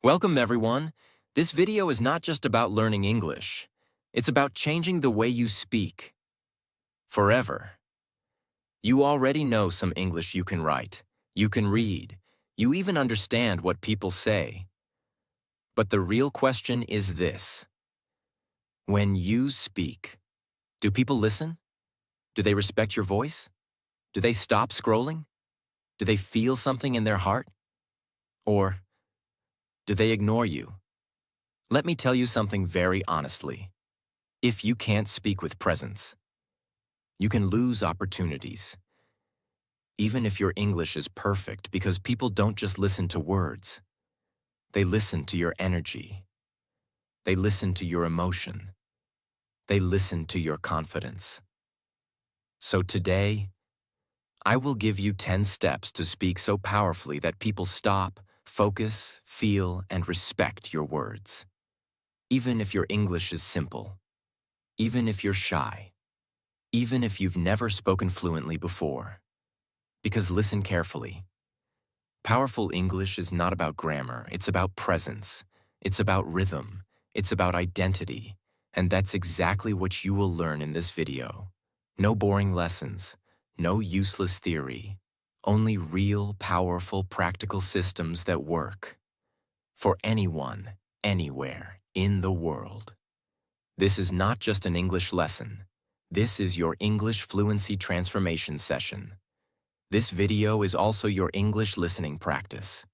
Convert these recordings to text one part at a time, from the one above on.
Welcome, everyone. This video is not just about learning English. It's about changing the way you speak. Forever. You already know some English you can write, you can read, you even understand what people say. But the real question is this. When you speak, do people listen? Do they respect your voice? Do they stop scrolling? Do they feel something in their heart? Or do they ignore you? Let me tell you something very honestly. If you can't speak with presence, you can lose opportunities. Even if your English is perfect, because people don't just listen to words. They listen to your energy. They listen to your emotion. They listen to your confidence. So today, I will give you 10 steps to speak so powerfully that people stop, focus, feel, and respect your words. Even if your English is simple. Even if you're shy. Even if you've never spoken fluently before. Because listen carefully. Powerful English is not about grammar, it's about presence. It's about rhythm. It's about identity. And that's exactly what you will learn in this video. No boring lessons, no useless theory, only real, powerful, practical systems that work. For anyone, anywhere, in the world. This is not just an English lesson. This is your English fluency transformation session. This video is also your English listening practice.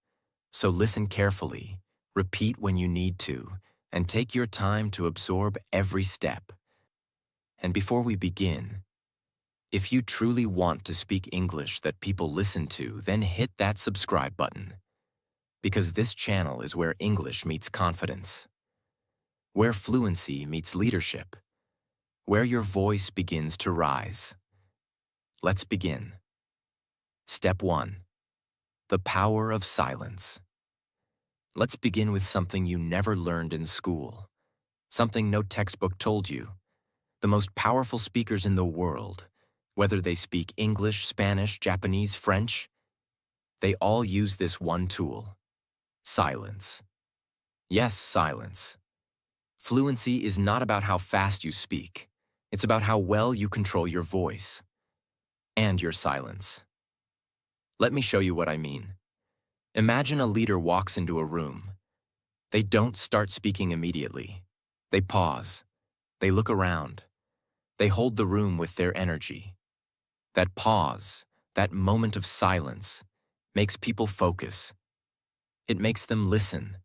So listen carefully, repeat when you need to, and take your time to absorb every step. And before we begin, if you truly want to speak English that people listen to, then hit that subscribe button. Because this channel is where English meets confidence, where fluency meets leadership, where your voice begins to rise. Let's begin. Step 1. The power of silence. Let's begin with something you never learned in school, something no textbook told you. The most powerful speakers in the world, whether they speak English, Spanish, Japanese, French, they all use this one tool: silence. Yes, silence. Fluency is not about how fast you speak. It's about how well you control your voice and your silence. Let me show you what I mean. Imagine a leader walks into a room. They don't start speaking immediately. They pause. They look around. They hold the room with their energy. That pause, that moment of silence, makes people focus. It makes them listen.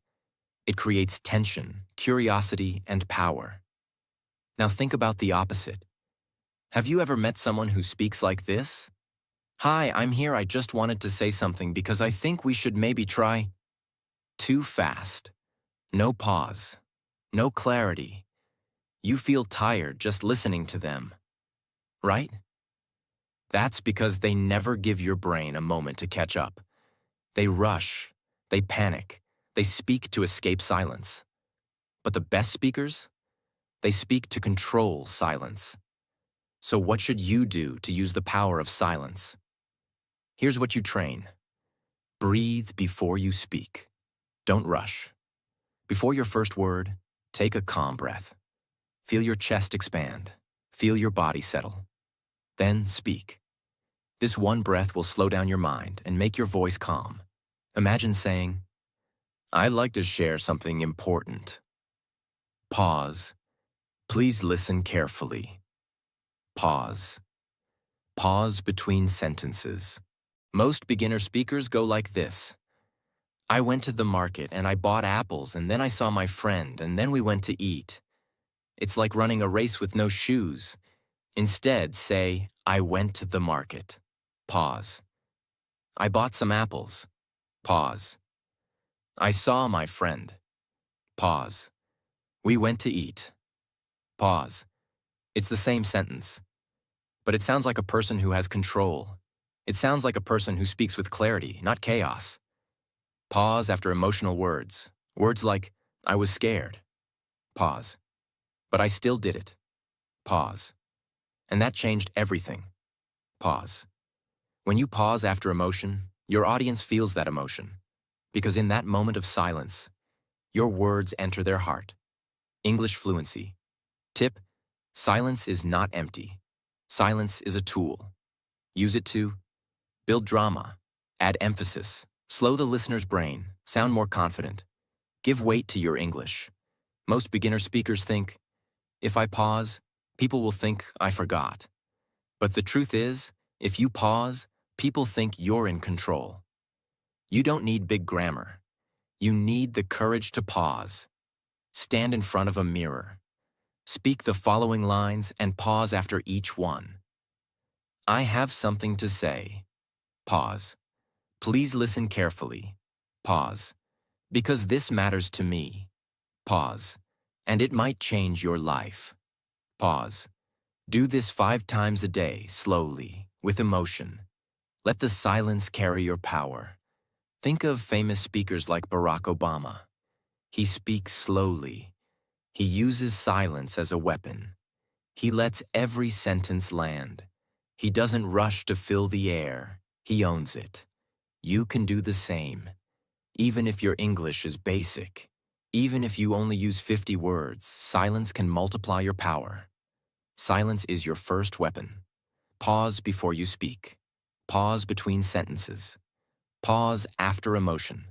It creates tension, curiosity, and power. Now think about the opposite. Have you ever met someone who speaks like this? Hi, I'm here. I just wanted to say something because I think we should maybe try. Too fast. No pause. No clarity. You feel tired just listening to them. Right? That's because they never give your brain a moment to catch up. They rush. They panic. They speak to escape silence. But the best speakers? They speak to control silence. So what should you do to use the power of silence? Here's what you train. Breathe before you speak. Don't rush. Before your first word, take a calm breath. Feel your chest expand. Feel your body settle. Then speak. This one breath will slow down your mind and make your voice calm. Imagine saying, I'd like to share something important. Pause. Please listen carefully. Pause. Pause between sentences. Most beginner speakers go like this. I went to the market and I bought apples, and then I saw my friend, and then we went to eat. It's like running a race with no shoes. Instead, say, I went to the market. Pause. I bought some apples. Pause. I saw my friend. Pause. We went to eat. Pause. It's the same sentence, but it sounds like a person who has control. It sounds like a person who speaks with clarity, not chaos. Pause after emotional words. Words like, I was scared. Pause. But I still did it. Pause. And that changed everything. Pause. When you pause after emotion, your audience feels that emotion. Because in that moment of silence, Your words enter their heart. English fluency. Tip: silence is not empty. Silence is a tool. Use it to build drama, add emphasis, slow the listener's brain, sound more confident. Give weight to your English. Most beginner speakers think, if I pause, people will think I forgot. But the truth is, if you pause, people think you're in control. You don't need big grammar. You need the courage to pause. Stand in front of a mirror. Speak the following lines and pause after each one. I have something to say. Pause. Please listen carefully. Pause. Because this matters to me. Pause. And it might change your life. Pause. Do this 5 times a day, slowly, with emotion. Let the silence carry your power. Think of famous speakers like Barack Obama. He speaks slowly. He uses silence as a weapon. He lets every sentence land. He doesn't rush to fill the air. He owns it. You can do the same. Even if your English is basic, even if you only use 50 words, silence can multiply your power. Silence is your first weapon. Pause before you speak. Pause between sentences. Pause after emotion.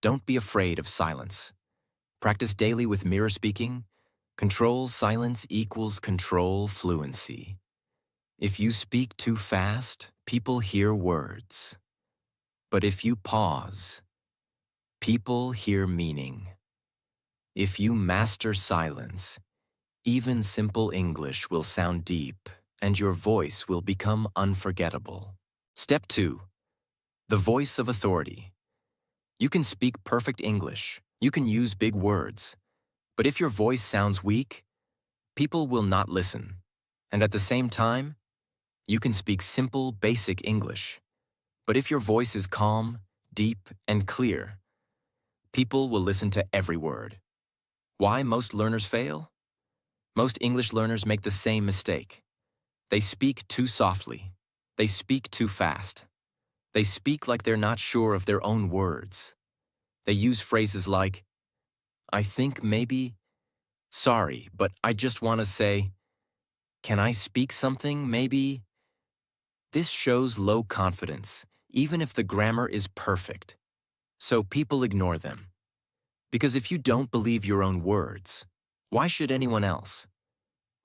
Don't be afraid of silence. Practice daily with mirror speaking. Control silence equals control fluency. If you speak too fast, people hear words. But if you pause, people hear meaning. If you master silence, even simple English will sound deep and your voice will become unforgettable. Step 2. The voice of authority. You can speak perfect English. You can use big words. But if your voice sounds weak, people will not listen. And at the same time, you can speak simple, basic English. But if your voice is calm, deep, and clear, people will listen to every word. Why most learners fail? Most English learners make the same mistake. They speak too softly. They speak too fast. They speak like they're not sure of their own words. They use phrases like, I think maybe, sorry, but I just want to say, can I speak something, maybe? This shows low confidence, even if the grammar is perfect. So people ignore them. Because if you don't believe your own words, why should anyone else?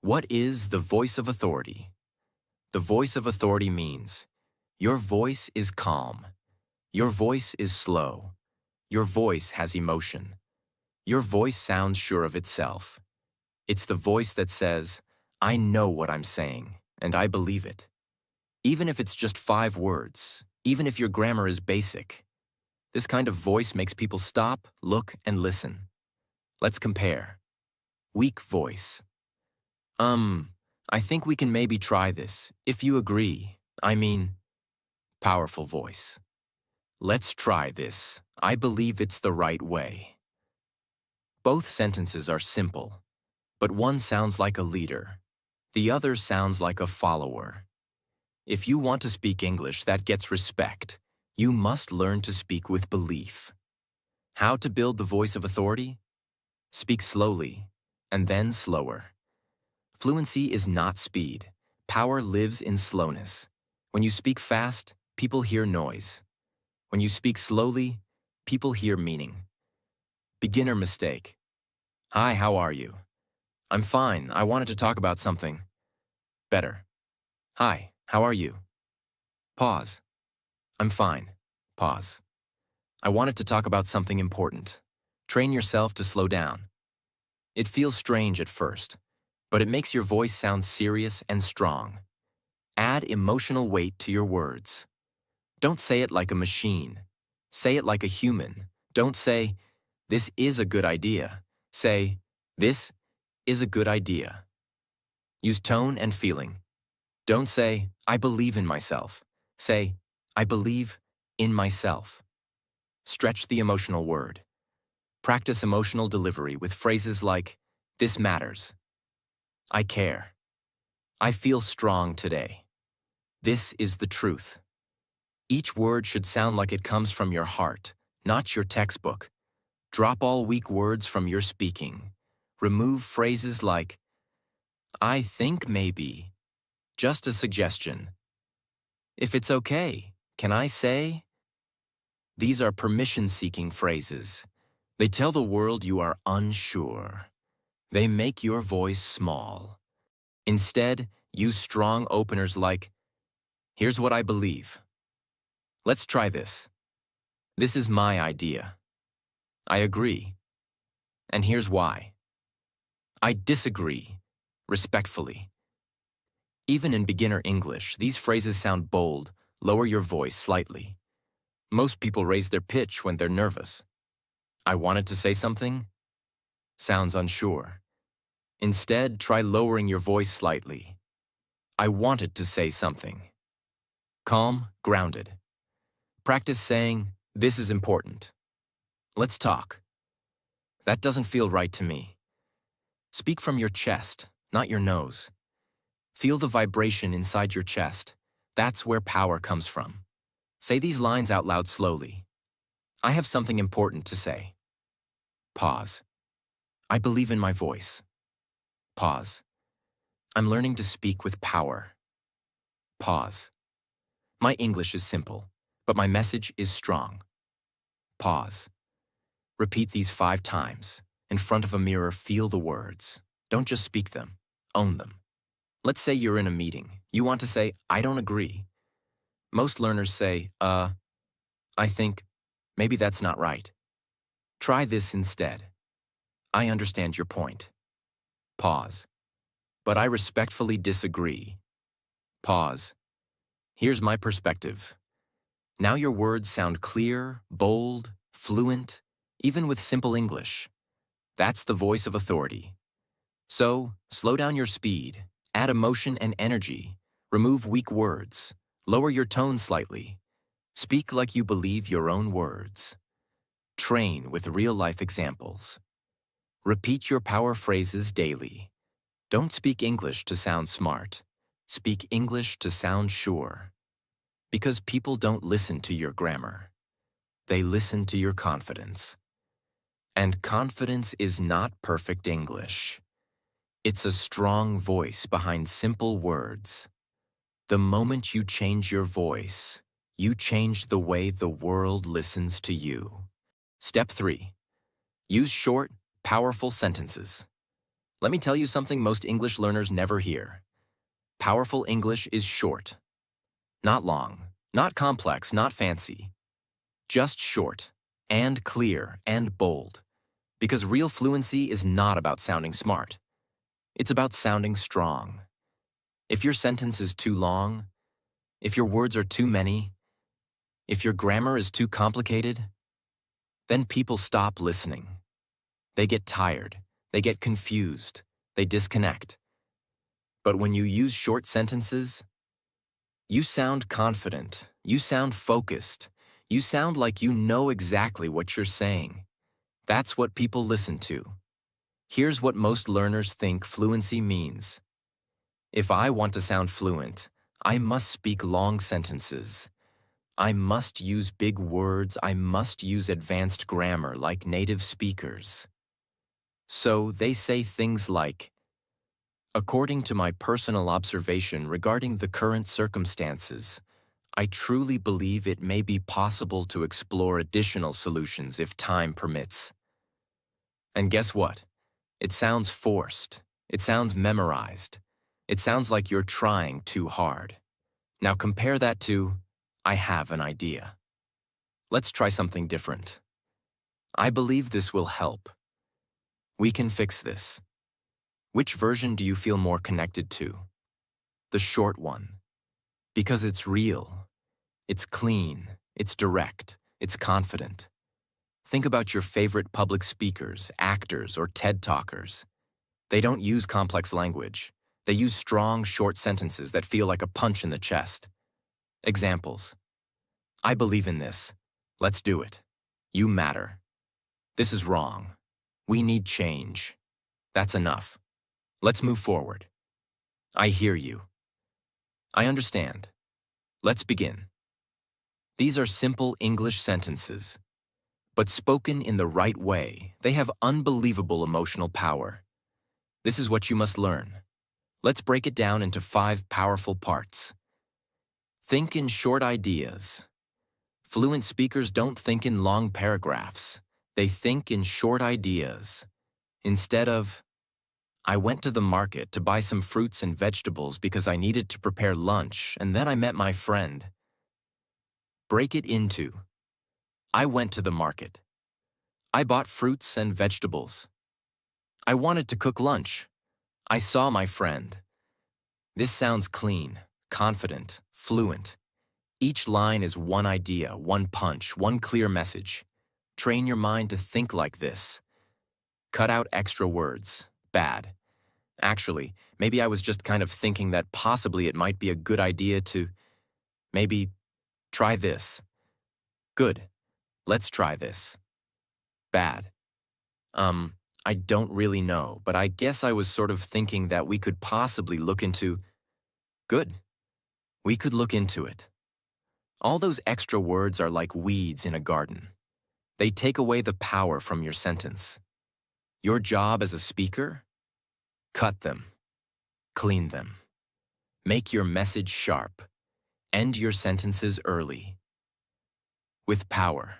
What is the voice of authority? The voice of authority means your voice is calm. Your voice is slow. Your voice has emotion. Your voice sounds sure of itself. It's the voice that says, I know what I'm saying, and I believe it. Even if it's just 5 words, even if your grammar is basic, this kind of voice makes people stop, look, and listen. Let's compare. Weak voice. I think we can maybe try this, if you agree. I mean, powerful voice. Let's try this. I believe it's the right way. Both sentences are simple, but one sounds like a leader. The other sounds like a follower. If you want to speak English that gets respect, you must learn to speak with belief. How to build the voice of authority? Speak slowly, and then slower. Fluency is not speed. Power lives in slowness. When you speak fast, people hear noise. When you speak slowly, people hear meaning. Beginner mistake. Hi, how are you? I'm fine. I wanted to talk about something. Better. Hi, how are you? Pause. I'm fine. Pause. I wanted to talk about something important. Train yourself to slow down. It feels strange at first, but it makes your voice sound serious and strong. Add emotional weight to your words. Don't say it like a machine. Say it like a human. Don't say, this is a good idea. Say, this is a good idea. Use tone and feeling. Don't say, I believe in myself. Say, I believe in myself. Stretch the emotional word. Practice emotional delivery with phrases like, this matters. I care. I feel strong today. This is the truth. Each word should sound like it comes from your heart, not your textbook. Drop all weak words from your speaking. Remove phrases like, I think maybe. Just a suggestion. If it's okay, can I say? These are permission-seeking phrases. They tell the world you are unsure. They make your voice small. Instead, use strong openers like, here's what I believe. Let's try this. This is my idea. I agree. And here's why. I disagree, respectfully. Even in beginner English, these phrases sound bold. Lower your voice slightly. Most people raise their pitch when they're nervous. I wanted to say something? Sounds unsure. Instead, try lowering your voice slightly. I wanted to say something. Calm, grounded. Practice saying, this is important. Let's talk. That doesn't feel right to me. Speak from your chest, not your nose. Feel the vibration inside your chest. That's where power comes from. Say these lines out loud slowly. I have something important to say. Pause. I believe in my voice. Pause. I'm learning to speak with power. Pause. My English is simple, but my message is strong. Pause. Repeat these 5 times. In front of a mirror, feel the words. Don't just speak them, own them. Let's say you're in a meeting. You want to say, I don't agree. Most learners say, I think, maybe that's not right. Try this instead. I understand your point. Pause. But I respectfully disagree. Pause. Here's my perspective. Now your words sound clear, bold, fluent, even with simple English. That's the voice of authority. So, slow down your speed, add emotion and energy, remove weak words, lower your tone slightly. Speak like you believe your own words. Train with real-life examples. Repeat your power phrases daily. Don't speak English to sound smart. Speak English to sound sure. Because people don't listen to your grammar. They listen to your confidence. And confidence is not perfect English. It's a strong voice behind simple words. The moment you change your voice, you change the way the world listens to you. Step 3. Use short, powerful sentences. Let me tell you something most English learners never hear. Powerful English is short. Not long, not complex, not fancy. Just short, and clear, and bold. Because real fluency is not about sounding smart. It's about sounding strong. If your sentence is too long, if your words are too many, if your grammar is too complicated, then people stop listening. They get tired, they get confused, they disconnect. But when you use short sentences, you sound confident, you sound focused, you sound like you know exactly what you're saying. That's what people listen to. Here's what most learners think fluency means. If I want to sound fluent, I must speak long sentences. I must use big words. I must use advanced grammar like native speakers. So they say things like, according to my personal observation regarding the current circumstances, I truly believe it may be possible to explore additional solutions if time permits. And guess what? It sounds forced. It sounds memorized. It sounds like you're trying too hard. Now compare that to, I have an idea. Let's try something different. I believe this will help. We can fix this. Which version do you feel more connected to? The short one. Because it's real. It's clean. It's direct. It's confident. Think about your favorite public speakers, actors, or TED Talkers. They don't use complex language. They use strong, short sentences that feel like a punch in the chest. Examples. I believe in this. Let's do it. You matter. This is wrong. We need change. That's enough. Let's move forward. I hear you. I understand. Let's begin. These are simple English sentences. But spoken in the right way, they have unbelievable emotional power. This is what you must learn. Let's break it down into 5 powerful parts. Think in short ideas. Fluent speakers don't think in long paragraphs. They think in short ideas. Instead of, I went to the market to buy some fruits and vegetables because I needed to prepare lunch, and then I met my friend. Break it into, I went to the market. I bought fruits and vegetables. I wanted to cook lunch. I saw my friend. This sounds clean, confident, fluent. Each line is one idea, one punch, one clear message. Train your mind to think like this. Cut out extra words. Bad. Actually, maybe I was just kind of thinking that possibly it might be a good idea to, maybe, try this. Good. Let's try this. Bad. I don't really know, but I guess I was sort of thinking that we could possibly look into. Good. We could look into it. All those extra words are like weeds in a garden. They take away the power from your sentence. Your job as a speaker? Cut them. Clean them. Make your message sharp. End your sentences early. With power.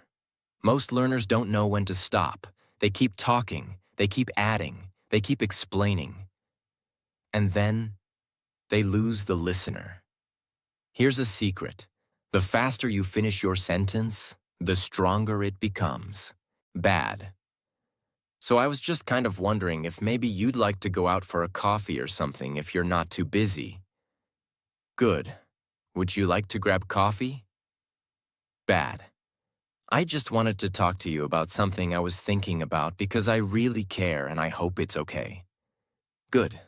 Most learners don't know when to stop. They keep talking. They keep adding. They keep explaining. And then, they lose the listener. Here's a secret. The faster you finish your sentence, the stronger it becomes. Bad. So I was just kind of wondering if maybe you'd like to go out for a coffee or something if you're not too busy. Good. Would you like to grab coffee? Bad. I just wanted to talk to you about something I was thinking about because I really care and I hope it's okay. Good.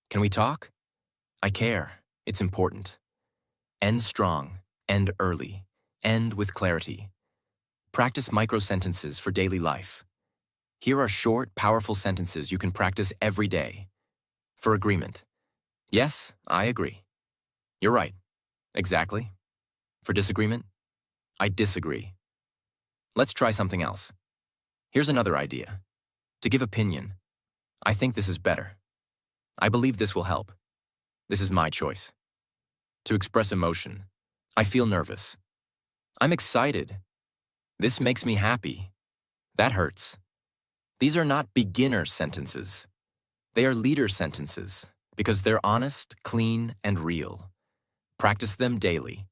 Can we talk? I care. It's important. End strong. End early. End with clarity. Practice micro-sentences for daily life. Here are short, powerful sentences you can practice every day. For agreement. Yes, I agree. You're right. Exactly. For disagreement. I disagree. Let's try something else. Here's another idea. To give opinion. I think this is better. I believe this will help. This is my choice. To express emotion. I feel nervous. I'm excited. This makes me happy. That hurts. These are not beginner sentences. They are leader sentences because they're honest, clean, and real. Practice them daily.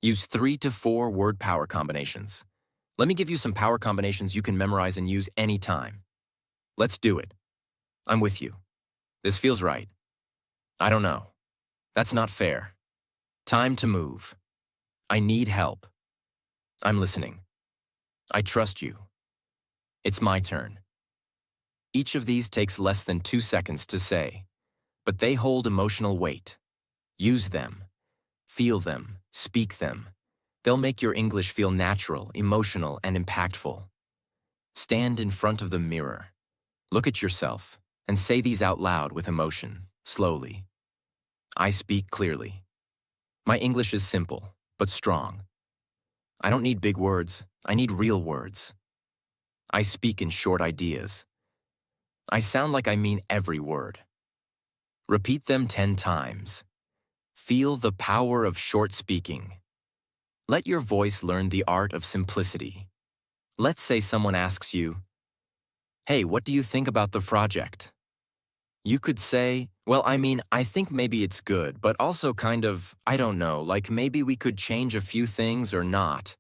Use 3 to 4 word power combinations. Let me give you some power combinations you can memorize and use anytime. Let's do it. I'm with you. This feels right. I don't know. That's not fair. Time to move. I need help. I'm listening. I trust you. It's my turn. Each of these takes less than 2 seconds to say, but they hold emotional weight. Use them. Feel them. Speak them. They'll make your English feel natural, emotional, and impactful. Stand in front of the mirror. Look at yourself and say these out loud with emotion, slowly. I speak clearly. My English is simple, but strong. I don't need big words. I need real words. I speak in short ideas. I sound like I mean every word. Repeat them 10 times. Feel the power of short speaking. Let your voice learn the art of simplicity. Let's say someone asks you, "Hey, what do you think about the project?" You could say, "Well, I think maybe it's good, but also kind of, I don't know, like maybe we could change a few things or not."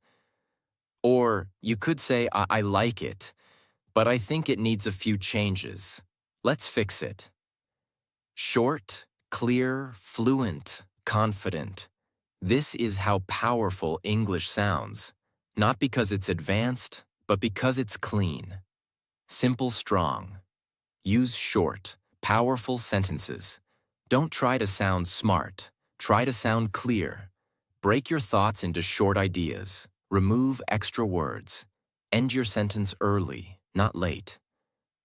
Or you could say, I like it, but I think it needs a few changes. Let's fix it." Short, clear, fluent, confident. This is how powerful English sounds, not because it's advanced, but because it's clean. Simple, strong. Use short, powerful sentences. Don't try to sound smart. Try to sound clear. Break your thoughts into short ideas. Remove extra words. End your sentence early, not late.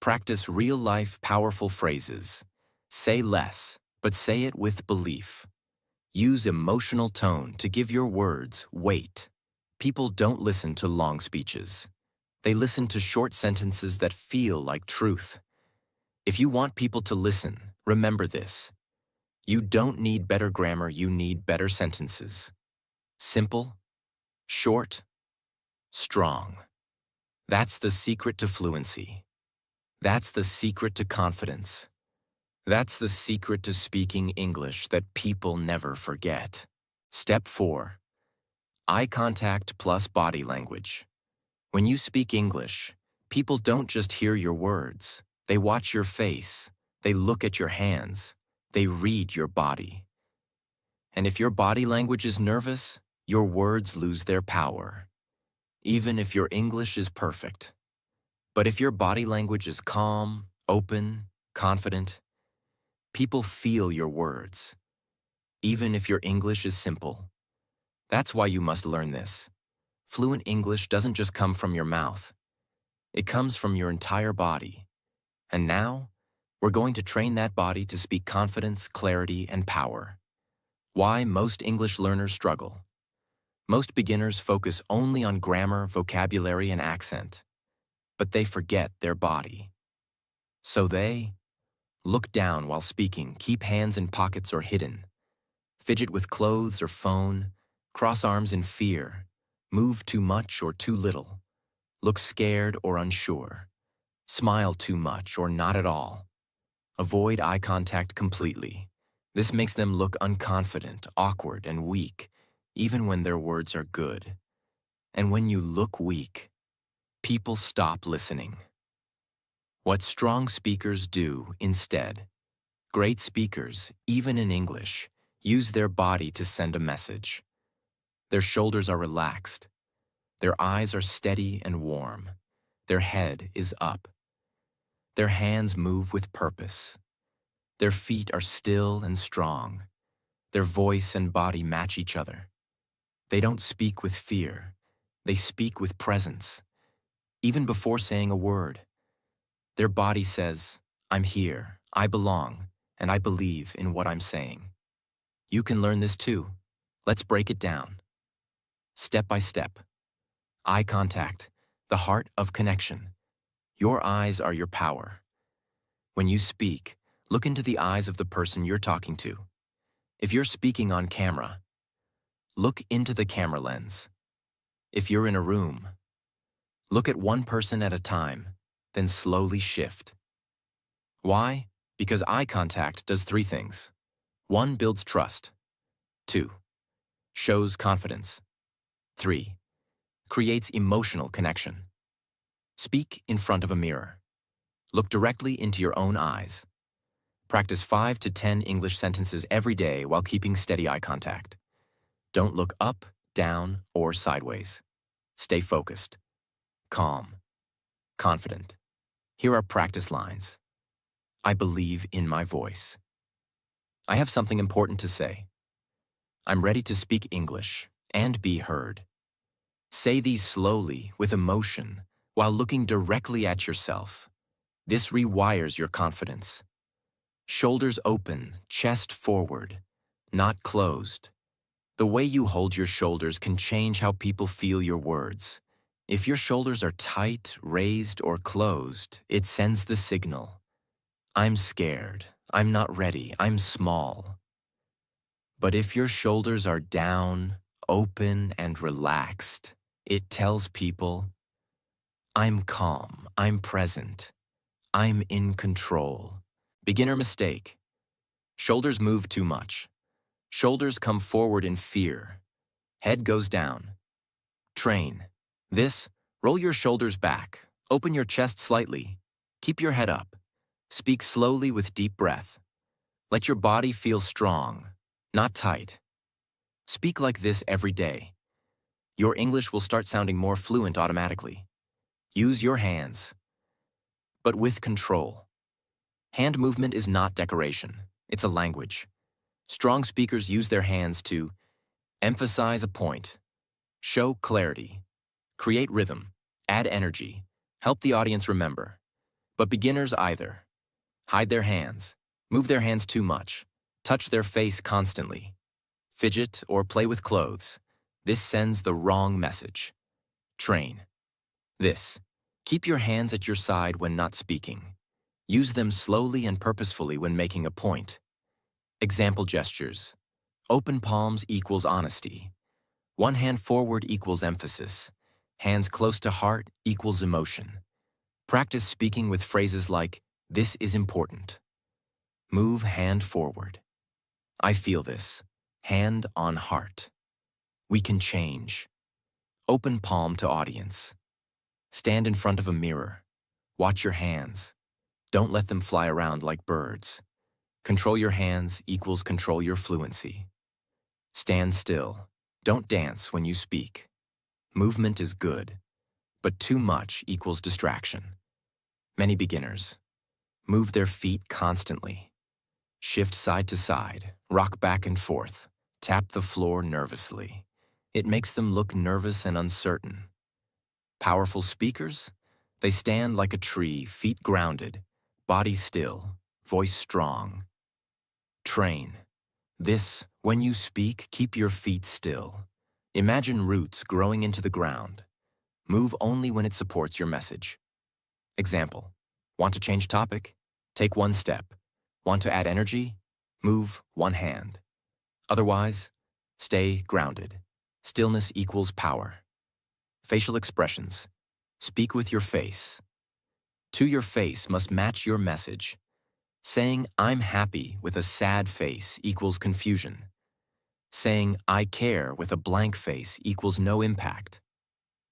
Practice real-life, powerful phrases. Say less, but say it with belief. Use emotional tone to give your words weight. People don't listen to long speeches. They listen to short sentences that feel like truth. If you want people to listen, remember this. You don't need better grammar, you need better sentences. Simple, short, strong. That's the secret to fluency. That's the secret to confidence. That's the secret to speaking English that people never forget. Step 4. Eye contact plus body language. When you speak English, people don't just hear your words. They watch your face. They look at your hands. They read your body. And if your body language is nervous, your words lose their power, even if your English is perfect. But if your body language is calm, open, confident, people feel your words, even if your English is simple. That's why you must learn this. Fluent English doesn't just come from your mouth. It comes from your entire body. And now, we're going to train that body to speak confidence, clarity, and power. Why most English learners struggle. Most beginners focus only on grammar, vocabulary, and accent, but they forget their body. So they look down while speaking, keep hands in pockets or hidden, fidget with clothes or phone, cross arms in fear, move too much or too little, look scared or unsure, smile too much or not at all. Avoid eye contact completely. This makes them look unconfident, awkward, and weak, even when their words are good. And when you look weak, people stop listening. What strong speakers do instead, great speakers, even in English, use their body to send a message. Their shoulders are relaxed. Their eyes are steady and warm. Their head is up. Their hands move with purpose. Their feet are still and strong. Their voice and body match each other. They don't speak with fear. They speak with presence. Even before saying a word, their body says, I'm here, I belong, and I believe in what I'm saying. You can learn this too. Let's break it down. Step by step. Eye contact, the heart of connection. Your eyes are your power. When you speak, look into the eyes of the person you're talking to. If you're speaking on camera, look into the camera lens. If you're in a room, look at one person at a time, then slowly shift. Why? Because eye contact does 3 things. 1, builds trust. 2, shows confidence. 3, creates emotional connection. Speak in front of a mirror. Look directly into your own eyes. Practice 5 to 10 English sentences every day while keeping steady eye contact. Don't look up, down, or sideways. Stay focused, calm, confident. Here are practice lines. I believe in my voice. I have something important to say. I'm ready to speak English and be heard. Say these slowly, with emotion, while looking directly at yourself. This rewires your confidence. Shoulders open, chest forward, not closed. The way you hold your shoulders can change how people feel your words. If your shoulders are tight, raised, or closed, it sends the signal. I'm scared. I'm not ready. I'm small. But if your shoulders are down, open, and relaxed, it tells people, I'm calm. I'm present. I'm in control. Beginner mistake. Shoulders move too much. Shoulders come forward in fear. Head goes down. Train. This, roll your shoulders back. Open your chest slightly. Keep your head up. Speak slowly with deep breath. Let your body feel strong, not tight. Speak like this every day. Your English will start sounding more fluent automatically. Use your hands, but with control. Hand movement is not decoration. It's a language. Strong speakers use their hands to emphasize a point, show clarity, create rhythm, add energy, help the audience remember. But beginners either hide their hands, move their hands too much, touch their face constantly, fidget or play with clothes. This sends the wrong message. Train. This. Keep your hands at your side when not speaking. Use them slowly and purposefully when making a point. Example gestures. Open palms equals honesty. One hand forward equals emphasis. Hands close to heart equals emotion. Practice speaking with phrases like, "This is important." Move hand forward. "I feel this." Hand on heart. "We can change." Open palm to audience. Stand in front of a mirror. Watch your hands. Don't let them fly around like birds. Control your hands equals control your fluency. Stand still. Don't dance when you speak. Movement is good, but too much equals distraction. Many beginners move their feet constantly. Shift side to side, rock back and forth, tap the floor nervously. It makes them look nervous and uncertain. Powerful speakers? They stand like a tree, feet grounded, body still, voice strong. Train. This, when you speak, keep your feet still. Imagine roots growing into the ground. Move only when it supports your message. Example. Want to change topic? Take one step. Want to add energy? Move one hand. Otherwise, stay grounded. Stillness equals power. Facial expressions. Speak with your face. To your face must match your message. Saying, "I'm happy" with a sad face equals confusion. Saying, "I care" with a blank face equals no impact.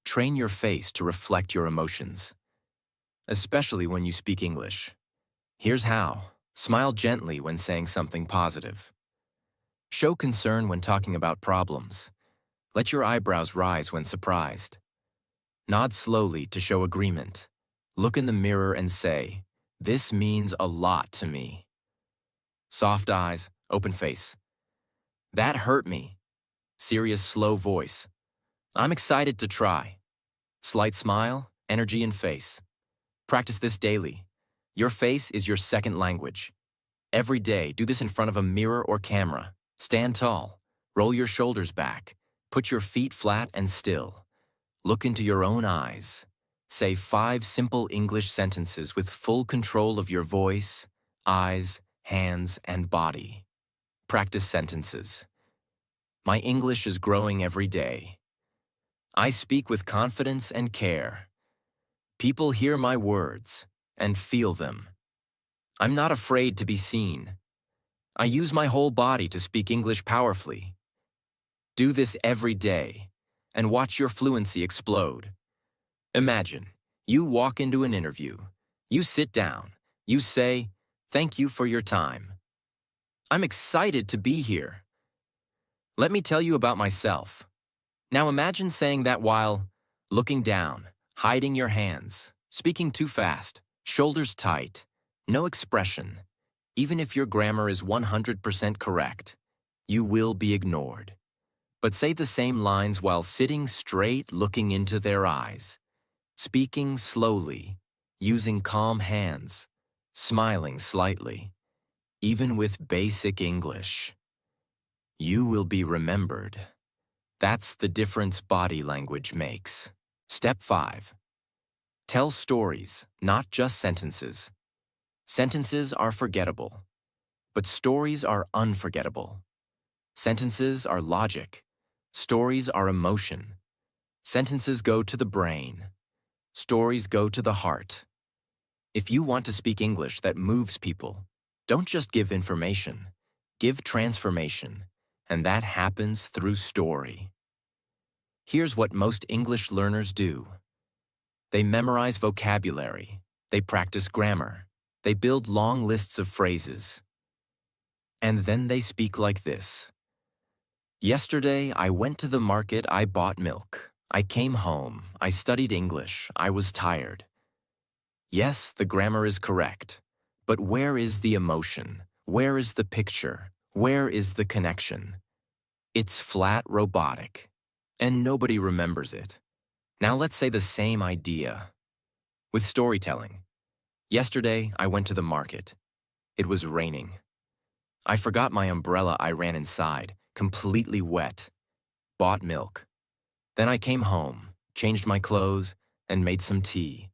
Train your face to reflect your emotions, especially when you speak English. Here's how. Smile gently when saying something positive. Show concern when talking about problems. Let your eyebrows rise when surprised. Nod slowly to show agreement. Look in the mirror and say, "This means a lot to me." Soft eyes, open face. "That hurt me." Serious, slow voice. "I'm excited to try." Slight smile, energy in face. Practice this daily. Your face is your second language. Every day, do this in front of a mirror or camera. Stand tall. Roll your shoulders back. Put your feet flat and still. Look into your own eyes. Say 5 simple English sentences with full control of your voice, eyes, hands, and body. Practice sentences. My English is growing every day. I speak with confidence and care. People hear my words and feel them. I'm not afraid to be seen. I use my whole body to speak English powerfully. Do this every day and watch your fluency explode. Imagine, you walk into an interview. You sit down. You say, "Thank you for your time. I'm excited to be here. Let me tell you about myself." Now imagine saying that while looking down, hiding your hands, speaking too fast, shoulders tight, no expression. Even if your grammar is 100% correct, you will be ignored. But say the same lines while sitting straight, looking into their eyes, speaking slowly, using calm hands, smiling slightly, even with basic English. You will be remembered. That's the difference body language makes. Step 5. Tell stories, not just sentences. Sentences are forgettable, but stories are unforgettable. Sentences are logic. Stories are emotion. Sentences go to the brain. Stories go to the heart. If you want to speak English that moves people, don't just give information. Give transformation, and that happens through story. Here's what most English learners do. They memorize vocabulary. They practice grammar. They build long lists of phrases. And then they speak like this. Yesterday, I went to the market, I bought milk. I came home, I studied English, I was tired. Yes, the grammar is correct. But where is the emotion? Where is the picture? Where is the connection? It's flat robotic, and nobody remembers it. Now let's say the same idea with storytelling. Yesterday, I went to the market. It was raining. I forgot my umbrella. I ran inside, completely wet. Bought milk. Then I came home, changed my clothes, and made some tea.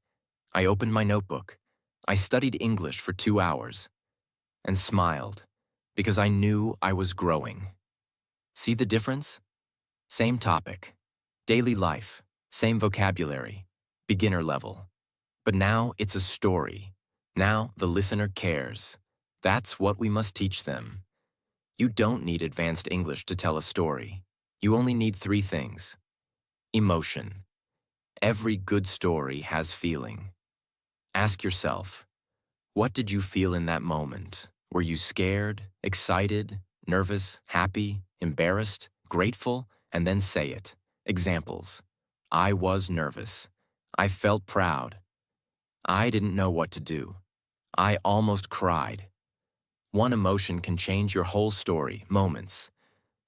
I opened my notebook. I studied English for 2 hours and smiled because I knew I was growing. See the difference? Same topic, daily life, same vocabulary, beginner level. But now it's a story. Now the listener cares. That's what we must teach them. You don't need advanced English to tell a story. You only need 3 things. Emotion. Every good story has feeling. Ask yourself, what did you feel in that moment? Were you scared, excited, nervous, happy, embarrassed, grateful? And then say it. Examples. I was nervous. I felt proud. I didn't know what to do. I almost cried. One emotion can change your whole story, moments.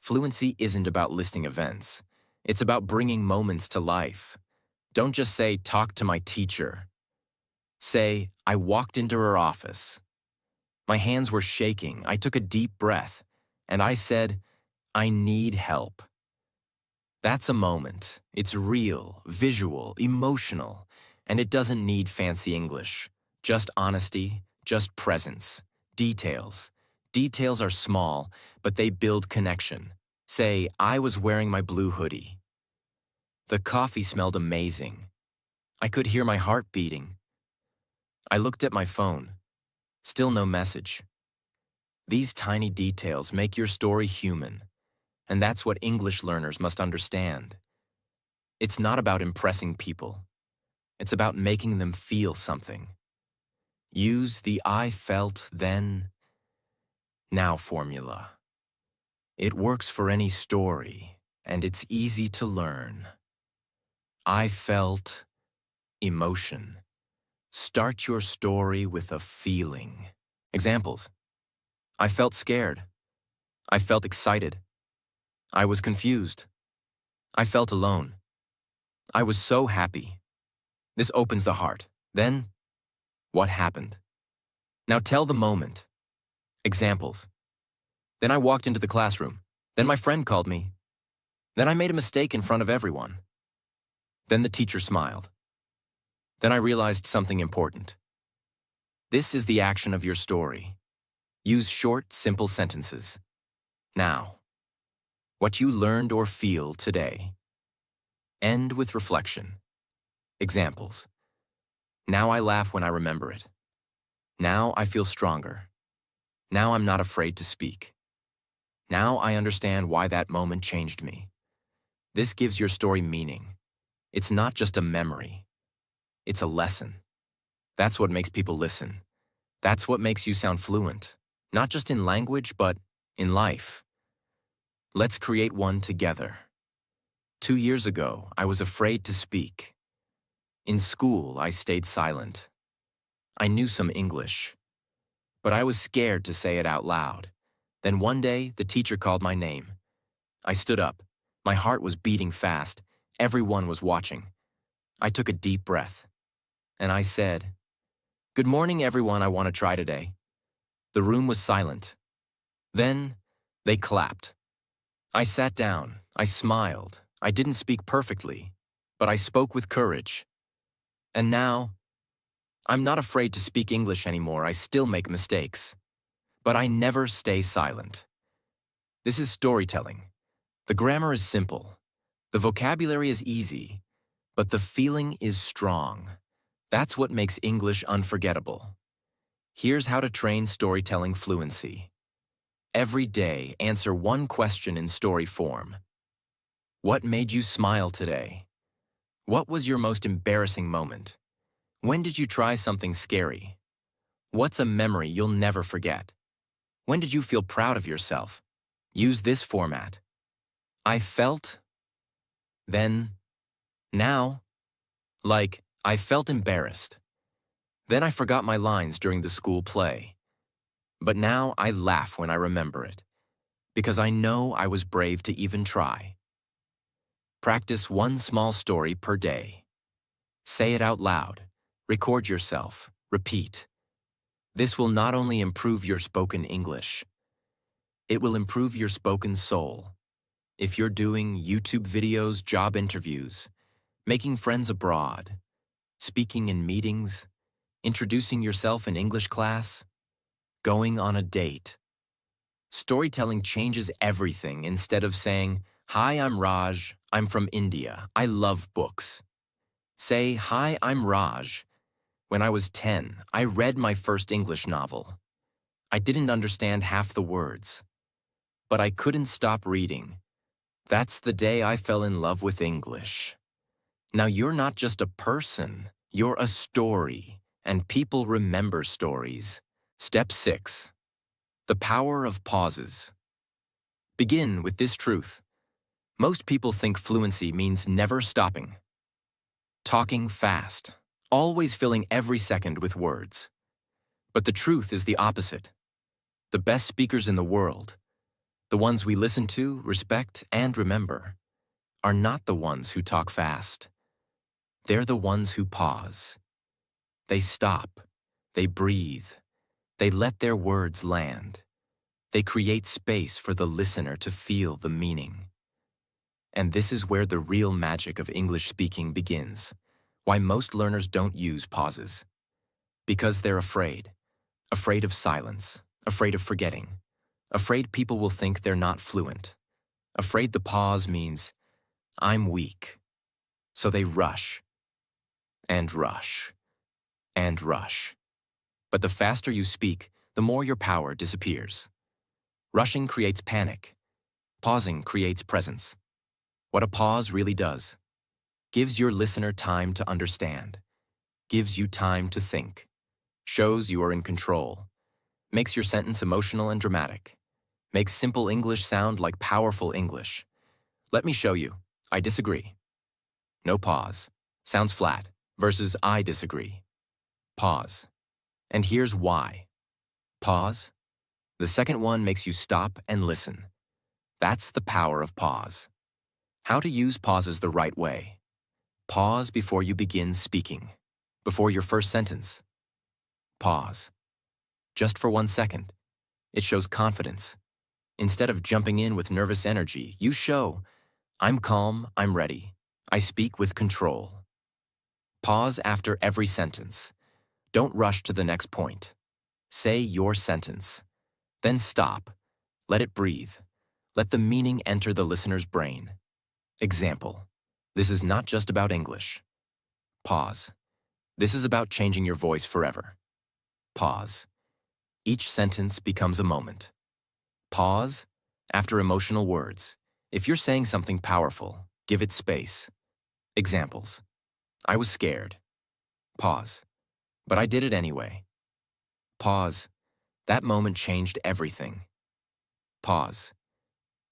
Fluency isn't about listing events. It's about bringing moments to life. Don't just say, talk to my teacher. Say, I walked into her office. My hands were shaking. I took a deep breath. And I said, I need help. That's a moment. It's real, visual, emotional. And it doesn't need fancy English. Just honesty, just presence. Details. Details are small, but they build connection. Say, I was wearing my blue hoodie. The coffee smelled amazing. I could hear my heart beating. I looked at my phone. Still no message. These tiny details make your story human, and that's what English learners must understand. It's not about impressing people. It's about making them feel something. Use the I felt then, now formula. It works for any story, and it's easy to learn. I felt emotion. Start your story with a feeling. Examples. I felt scared. I felt excited. I was confused. I felt alone. I was so happy. This opens the heart. Then, what happened? Now tell the moment. Examples. Then I walked into the classroom. Then my friend called me. Then I made a mistake in front of everyone. Then the teacher smiled. Then I realized something important. This is the action of your story. Use short, simple sentences. Now, what you learned or feel today. End with reflection. Examples. Now I laugh when I remember it. Now I feel stronger. Now I'm not afraid to speak. Now I understand why that moment changed me. This gives your story meaning. It's not just a memory. It's a lesson. That's what makes people listen. That's what makes you sound fluent, not just in language, but in life. Let's create one together. 2 years ago, I was afraid to speak. In school, I stayed silent. I knew some English, but I was scared to say it out loud. Then one day, the teacher called my name. I stood up. My heart was beating fast. Everyone was watching. I took a deep breath, and I said, "Good morning, everyone. I want to try today." The room was silent. Then, they clapped. I sat down. I smiled. I didn't speak perfectly, but I spoke with courage. And now, I'm not afraid to speak English anymore. I still make mistakes, but I never stay silent. This is storytelling. The grammar is simple. The vocabulary is easy, but the feeling is strong. That's what makes English unforgettable. Here's how to train storytelling fluency. Every day, answer one question in story form. What made you smile today? What was your most embarrassing moment? When did you try something scary? What's a memory you'll never forget? When did you feel proud of yourself? Use this format. I felt, then, now. Like, I felt embarrassed. Then I forgot my lines during the school play. But now I laugh when I remember it, because I know I was brave to even try. Practice one small story per day. Say it out loud. Record yourself. Repeat. This will not only improve your spoken English, it will improve your spoken soul. If you're doing YouTube videos, job interviews, making friends abroad, speaking in meetings, introducing yourself in English class, going on a date. Storytelling changes everything. Instead of saying, "Hi, I'm Raj, I'm from India, I love books." Say, "Hi, I'm Raj. When I was 10, I read my first English novel. I didn't understand half the words, but I couldn't stop reading. That's the day I fell in love with English." Now you're not just a person, you're a story, and people remember stories. Step 6. The power of pauses. Begin with this truth. Most people think fluency means never stopping. Talking fast, always filling every second with words. But the truth is the opposite. The best speakers in the world, the ones we listen to, respect, and remember, are not the ones who talk fast. They're the ones who pause. They stop. They breathe. They let their words land. They create space for the listener to feel the meaning. And this is where the real magic of English speaking begins. Why most learners don't use pauses. Because they're afraid. Afraid of silence. Afraid of forgetting. Afraid people will think they're not fluent. Afraid the pause means, "I'm weak." So they rush. And rush. And rush. But the faster you speak, the more your power disappears. Rushing creates panic. Pausing creates presence. What a pause really does: gives your listener time to understand, gives you time to think, shows you are in control, makes your sentence emotional and dramatic, makes simple English sound like powerful English. Let me show you. I disagree. No pause. Sounds flat. Versus I disagree. Pause. And here's why. Pause. The second one makes you stop and listen. That's the power of pause. How to use pauses the right way. Pause before you begin speaking. Before your first sentence. Pause. Just for 1 second. It shows confidence. Instead of jumping in with nervous energy, you show, "I'm calm, I'm ready. I speak with control." Pause after every sentence. Don't rush to the next point. Say your sentence. Then stop. Let it breathe. Let the meaning enter the listener's brain. Example. This is not just about English. Pause. This is about changing your voice forever. Pause. Each sentence becomes a moment. Pause after emotional words. If you're saying something powerful, give it space. Examples. I was scared. Pause. But I did it anyway. Pause. That moment changed everything. Pause.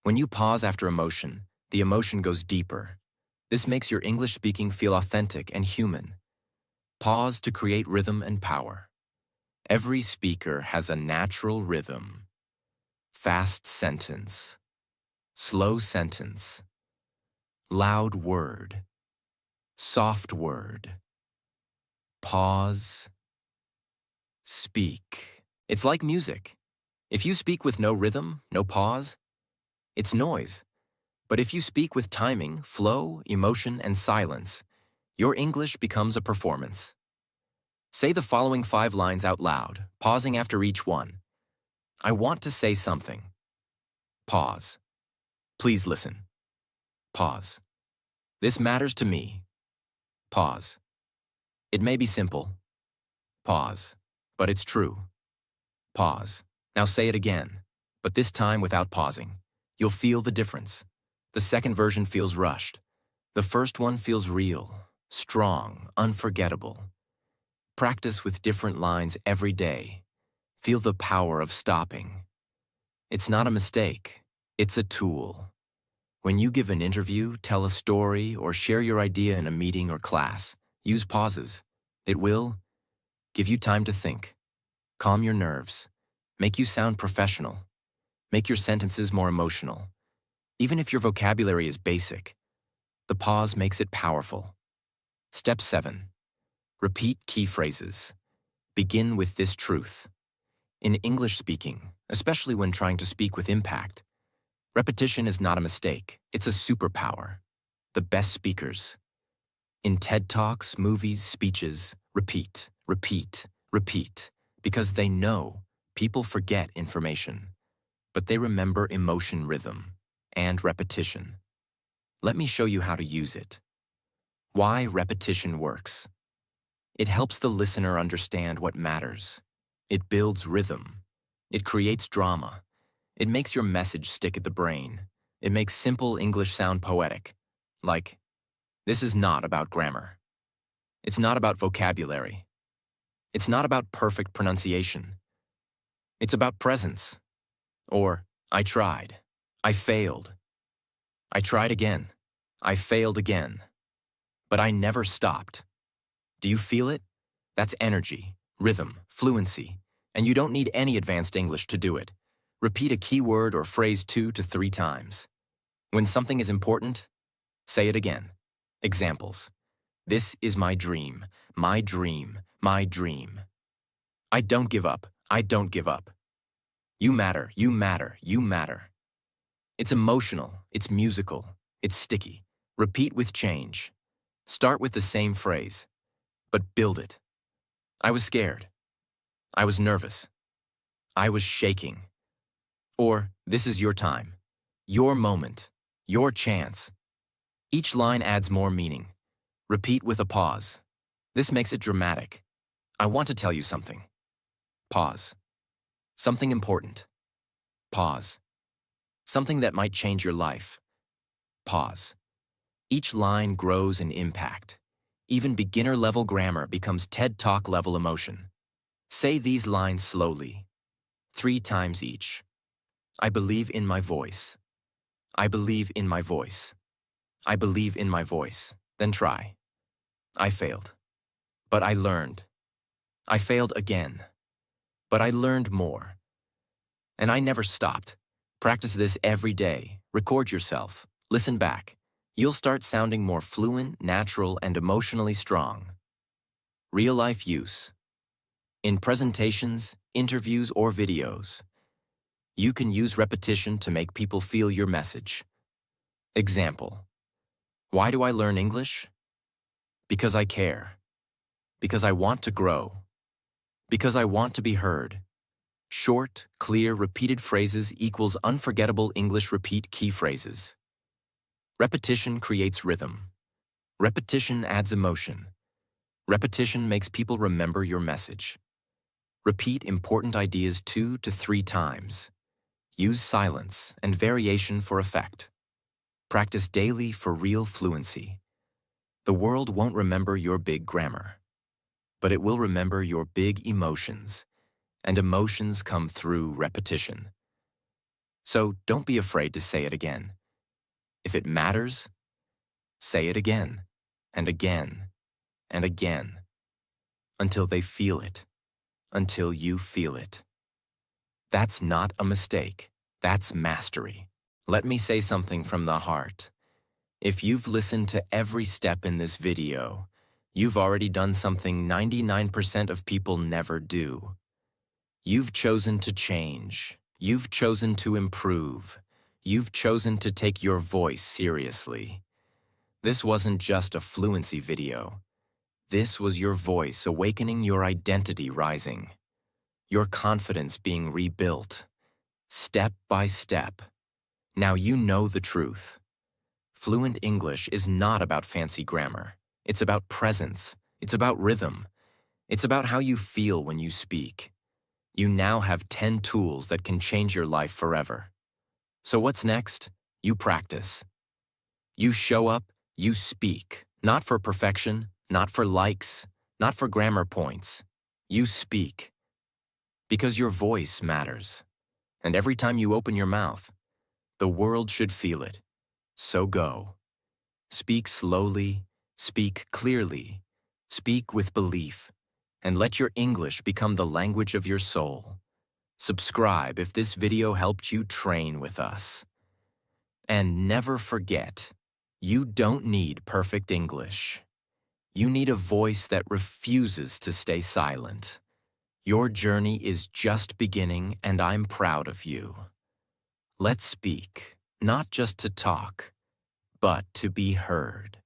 When you pause after emotion, the emotion goes deeper. This makes your English speaking feel authentic and human. Pause to create rhythm and power. Every speaker has a natural rhythm. Fast sentence. Slow sentence. Loud word. Soft word. Pause. Speak. It's like music. If you speak with no rhythm, no pause, it's noise. But if you speak with timing, flow, emotion, and silence, your English becomes a performance. Say the following 5 lines out loud, pausing after each one. I want to say something. Pause. Please listen. Pause. This matters to me. Pause. It may be simple. Pause. But it's true. Pause. Now say it again, but this time without pausing. You'll feel the difference. The second version feels rushed. The first one feels real, strong, unforgettable. Practice with different lines every day. Feel the power of stopping. It's not a mistake. It's a tool. When you give an interview, tell a story, or share your idea in a meeting or class, use pauses. It will give you time to think, calm your nerves, make you sound professional, make your sentences more emotional. Even if your vocabulary is basic, the pause makes it powerful. Step 7. Repeat key phrases. Begin with this truth. In English speaking, especially when trying to speak with impact, repetition is not a mistake, it's a superpower. The best speakers In TED Talks, movies, speeches, repeat, repeat, repeat, because they know people forget information, but they remember emotion rhythm and repetition. Let me show you how to use it. Why repetition works. It helps the listener understand what matters. It builds rhythm. It creates drama. It makes your message stick at the brain. It makes simple English sound poetic. Like, this is not about grammar. It's not about vocabulary. It's not about perfect pronunciation. It's about presence. Or, I tried. I failed. I tried again. I failed again. But I never stopped. Do you feel it? That's energy, rhythm, fluency, and you don't need any advanced English to do it. Repeat a keyword or phrase 2 to 3 times. When something is important, say it again. Examples. This is my dream, my dream, my dream. I don't give up, I don't give up. You matter, you matter, you matter. It's emotional, it's musical, it's sticky. Repeat with change. Start with the same phrase, but build it. I was scared. I was nervous. I was shaking. Or, this is your time, your moment, your chance. Each line adds more meaning. Repeat with a pause. This makes it dramatic. I want to tell you something. Pause. Something important. Pause. Something that might change your life. Pause. Each line grows in impact. Even beginner-level grammar becomes TED Talk-level emotion. Say these lines slowly, 3 times each. I believe in my voice. I believe in my voice. I believe in my voice. Then try. I failed. But I learned. I failed again. But I learned more. And I never stopped. Practice this every day. Record yourself. Listen back. You'll start sounding more fluent, natural, and emotionally strong. Real-life use. In presentations, interviews, or videos, you can use repetition to make people feel your message. Example. Why do I learn English? Because I care. Because I want to grow. Because I want to be heard. Short, clear, repeated phrases equals unforgettable English repeat key phrases. Repetition creates rhythm. Repetition adds emotion. Repetition makes people remember your message. Repeat important ideas 2 to 3 times. Use silence and variation for effect. Practice daily for real fluency. The world won't remember your big grammar, but it will remember your big emotions, and emotions come through repetition. So don't be afraid to say it again. If it matters, say it again, and again, and again, until they feel it, until you feel it. That's not a mistake. That's mastery. Let me say something from the heart. If you've listened to every step in this video, you've already done something 99% of people never do. You've chosen to change. You've chosen to improve. You've chosen to take your voice seriously. This wasn't just a fluency video. This was your voice awakening, your identity rising, your confidence being rebuilt, step by step. Now you know the truth. Fluent English is not about fancy grammar. It's about presence. It's about rhythm. It's about how you feel when you speak. You now have 10 tools that can change your life forever. So what's next? You practice. You show up, you speak, not for perfection, not for likes, not for grammar points. You speak. Because your voice matters. And every time you open your mouth, the world should feel it. So go. Speak slowly, speak clearly, speak with belief, and let your English become the language of your soul. Subscribe if this video helped you train with us. And never forget, you don't need perfect English. You need a voice that refuses to stay silent. Your journey is just beginning, and I'm proud of you. Let's speak, not just to talk, but to be heard.